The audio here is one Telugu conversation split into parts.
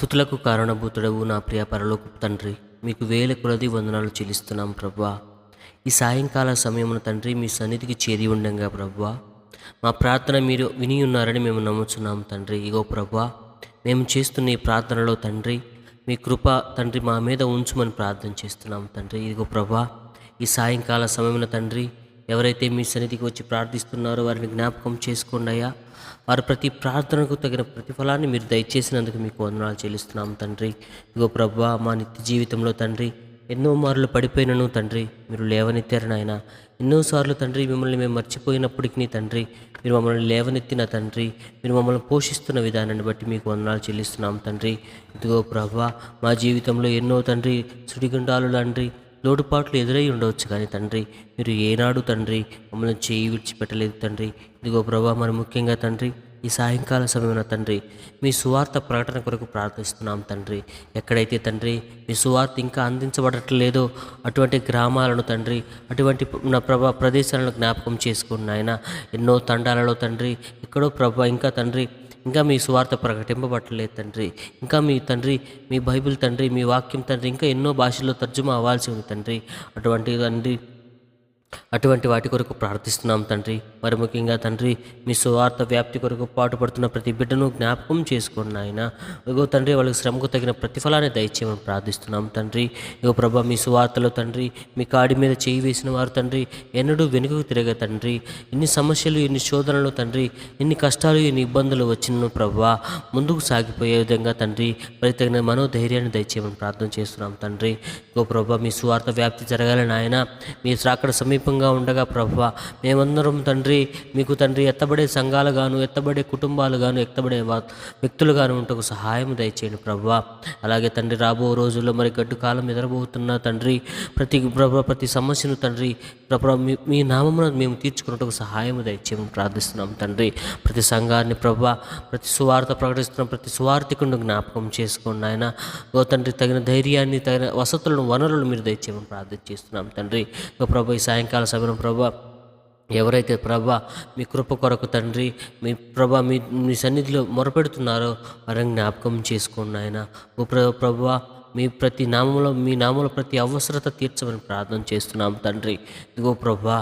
స్తుతులకు కారణభూతుడవు నా ప్రియ పరలోకపు తండ్రి, మీకు వేల కొలది వందనాలు చెల్లిస్తున్నాం ప్రభువా. ఈ సాయంకాల సమయమున తండ్రి మీ సన్నిధికి చేరి ఉండంగా ప్రభువా, మా ప్రార్థన మీరు విని ఉన్నారని మేము నమ్ముచున్నాం తండ్రి. ఇగో ప్రభువా, మేము చేస్తున్న ఈ ప్రార్థనలో తండ్రి మీ కృప తండ్రి మా మీద ఉంచుమని ప్రార్థన చేస్తున్నాం తండ్రి. ఇదిగో ప్రభువా, ఈ సాయంకాల సమయమున తండ్రి ఎవరైతే మీ సన్నిధికి వచ్చి ప్రార్థిస్తున్నారో వారిని జ్ఞాపకం చేసుకోండి అయ్యా. వారి ప్రతి ప్రార్థనకు తగిన ప్రతిఫలాన్ని మీరు దయచేసినందుకు మీకు వందనాలు చెల్లిస్తున్నాం తండ్రి. ఇగో ప్రభువా, మా నిత్య జీవితంలో తండ్రి ఎన్నో మార్లు పడిపోయినను తండ్రి మీరు లేవనెత్తారు నాయన. ఎన్నోసార్లు తండ్రి మిమ్మల్ని మేము మర్చిపోయినప్పటికీ తండ్రి మీరు మమ్మల్ని లేవనెత్తిన తండ్రి, మీరు మమ్మల్ని పోషిస్తున్న విధానాన్ని బట్టి మీకు వందనాలు చెల్లిస్తున్నాం తండ్రి. ఇదిగో ప్రభువా, మా జీవితంలో ఎన్నో తండ్రి సుడిగుండాలు తండ్రి లోటుపాట్లు ఎదురై ఉండవచ్చు, కానీ తండ్రి మీరు ఏనాడు తండ్రి మమ్మల్ని చేయి విడిచిపెట్టలేదు తండ్రి. ఇదిగో ప్రభువా, మరి ముఖ్యంగా తండ్రి ఈ సాయంకాల సమయమున తండ్రి మీ సువార్త ప్రకటన కొరకు ప్రార్థిస్తున్నాం తండ్రి. ఎక్కడైతే తండ్రి మీ సువార్త ఇంకా అందించబడట్లేదో అటువంటి గ్రామాలను తండ్రి, అటువంటి నా ప్రదేశాలను జ్ఞాపకం చేసుకున్న ఆయన. ఎన్నో తండాలలో తండ్రి ఎక్కడో ఇంకా తండ్రి ఇంకా మీ సువార్త ప్రకటింపబట్టలేదు తండ్రి. ఇంకా మీ తండ్రి మీ బైబిల్ తండ్రి మీ వాక్యం తండ్రి ఇంకా ఎన్నో భాషల్లో తర్జుమా అవ్వాల్సి ఉంది తండ్రి. అటువంటి వాటి కొరకు ప్రార్థిస్తున్నాం తండ్రి. మరి ముఖ్యంగా తండ్రి మీ సువార్త వ్యాప్తి కొరకు పాటుపడుతున్న ప్రతి బిడ్డను జ్ఞాపకం చేసుకోండి ఆయన. ఇగో తండ్రి వాళ్ళకి శ్రమకు తగిన ప్రతిఫలాన్ని దయచేయమని ప్రార్థిస్తున్నాం తండ్రి. ఇగో ప్రభా, మీ సువార్తలో తండ్రి మీ కాడి మీద చేయి వేసిన వారు తండ్రి ఎన్నడూ వెనుకకు తిరగ తండ్రి. ఎన్ని సమస్యలు, ఎన్ని శోధనలు తండ్రి, ఎన్ని కష్టాలు, ఎన్ని ఇబ్బందులు వచ్చిన ప్రభా ముందుకు సాగిపోయే విధంగా తండ్రి మరి తగిన మనోధైర్యాన్ని దయచేయమని ప్రార్థన చేస్తున్నాం తండ్రి. ఇగో ప్రభా, మీ సువార్త వ్యాప్తి జరగాలని ఆయన మీ అక్కడ సమీపంగా ఉండగా ప్రభువా, మేమందరం తండ్రి మీకు తండ్రి ఎత్తబడే సంఘాలు గాను, ఎత్తబడే కుటుంబాలు గాను, ఎత్తబడే వ్యక్తులు గాను ఉంటకు సహాయం దయచేయండి ప్రభువా. అలాగే తండ్రి రాబో రోజుల్లో మరి గడ్డు కాలం ఎదురబోతున్న తండ్రి ప్రతి సమస్యను తండ్రి మీ నామమున మేము తీర్చుకున్నట్టుకు సహాయం దయచేయమని ప్రార్థిస్తున్నాం తండ్రి. ప్రతి సంఘాన్ని ప్రభువా, ప్రతి సువార్త ప్రకటిస్తున్న ప్రతి సువార్థికుడిని జ్ఞాపకం చేసుకోండి ఆయన. ఓ తండ్రి తగిన ధైర్యాన్ని, తగిన వసతులను, వనరులను మీరు దయచేయమని ప్రార్థన చేస్తున్నాం తండ్రి. ఓ ప్రభా, ఈ సాయంకాల సమయం ప్రభా ఎవరైతే ప్రభా మీ కృప కొరకు తండ్రి మీ ప్రభా మీ సన్నిధిలో మొరపెడుతున్నారో వారిని జ్ఞాపకం చేసుకోండి ఆయన. ఓ ప్రభువా, మీ నామంలో ప్రతి అవసరత తీర్చమని ప్రార్థన చేస్తున్నాం తండ్రి. ఇదిగో ప్రభా,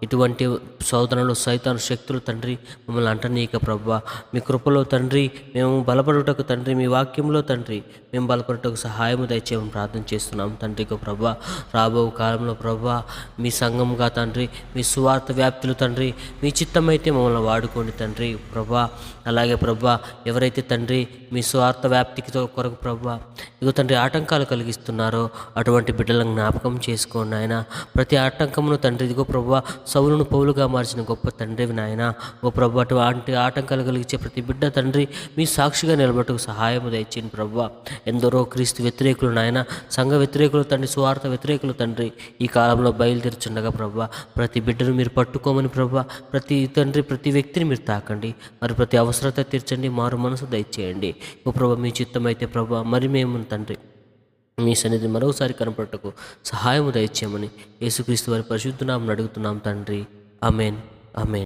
ఇటువంటి శోధనలు సైతాను శక్తులు తండ్రి మమ్మల్ని అంటనీక ప్రభువా, మీ కృపలో తండ్రి మేము బలపడుటకు తండ్రి మీ వాక్యంలో తండ్రి మేము బలపడుటకు సహాయము దయచేయమని ప్రార్థన చేస్తున్నాం తండ్రికి ప్రభువా. రాబో కాలంలో ప్రభువా మీ సంఘంగా తండ్రి మీ సువార్త వ్యాప్తులు తండ్రి మీ చిత్తమైతే మమ్మల్ని వాడుకోండి తండ్రి ప్రభువా. అలాగే ప్రభువా, ఎవరైతే తండ్రి మీ స్వార్థ వ్యాప్తికి కొరకు ప్రభువా ఇగో తండ్రి ఆటంకాలు కలిగిస్తున్నారో అటువంటి బిడ్డలను జ్ఞాపకం చేసుకోండి ఆయన. ప్రతి ఆటంకమును తండ్రి ఇదిగో ప్రభువా సౌలును పౌలుగా మార్చిన గొప్ప తండ్రివి నాయన. ఓ ప్రభు, అటువంటి ఆటంకాలు కలిగించే ప్రతి బిడ్డ తండ్రి మీ సాక్షిగా నిలబట్టుకు సహాయం దయచేయండి ప్రభువా. ఎందరో క్రీస్తు వ్యతిరేకులు నాయన, సంఘ వ్యతిరేకులు తండ్రి, స్వార్థ వ్యతిరేకులు తండ్రి ఈ కాలంలో బయలుదేరుచుండగా ప్రభువా ప్రతి బిడ్డను మీరు పట్టుకోమని ప్రభువా, ప్రతి వ్యక్తిని మీరు తాకండి, మరి ప్రతి అవసరత తీర్చండి, మారు మనసు దయచేయండి. ఓ ప్రభు, మీ చిత్తం అయితే ప్రభువా మరి మేము తండ్రి మీ సన్నిధి మరోసారి కనపడటకు సహాయము దయచేయమని యేసుక్రీస్తు వారి పరిశుద్ధ నామమున అడుగుతున్నాం తండ్రి. ఆమేన్, ఆమేన్.